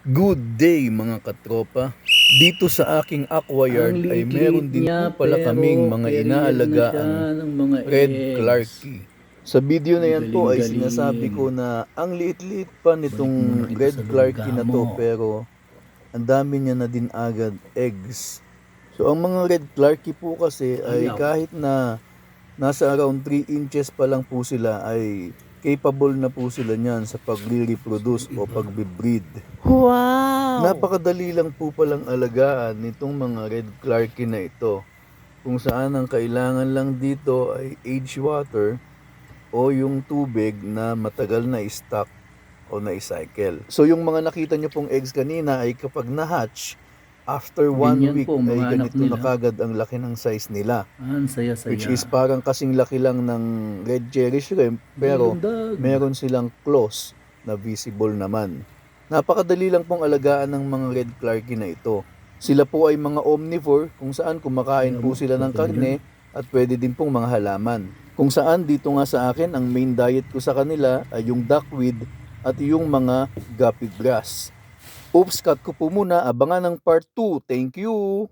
Good day mga katropa. Dito sa aking aquayard Ang ay liit-liit meron din niya po pala kaming pero mga period na siya inaalagaan ng mga red eggs. clarkie. Sa video na Ang yan po ay sinasabi galing-galing. ko na ang liit-liit pa Balik muna nitong kita red sa clarkie lungga na to mo. pero ang dami niya na din agad eggs. So ang mga red clarkie po kasi ay Ayaw. kahit na nasa around 3 inches pa lang po sila ay capable na po sila niyan sa pagre-reproduce o pagbe-breed. Wow! Napakadali lang po palang alagaan nitong mga red clarkie na ito. Kung saan ang kailangan lang dito ay age water o yung tubig na matagal na stock o na-cycle. So yung mga nakita nyo pong eggs kanina ay kapag na-hatch, after 1 Ganyan week po ay mga anak ganito na nila. kagad ang laki ng size nila. Ang Which saya-saya. is parang kasing laki lang ng red cherry shrimp pero Dilundag. meron silang claws na visible naman. Napakadali lang pong alagaan ng mga red clarkie na ito. Sila po ay mga omnivore kung saan kumakain Kaya po mo, sila ng laki na yan. karne at pwede din pong mga halaman. Kung saan dito nga sa akin ang main diet ko sa kanila ay yung duckweed at yung mga guppy grass. Oops, cut ko po muna. Abangan ng part 2. Thank you!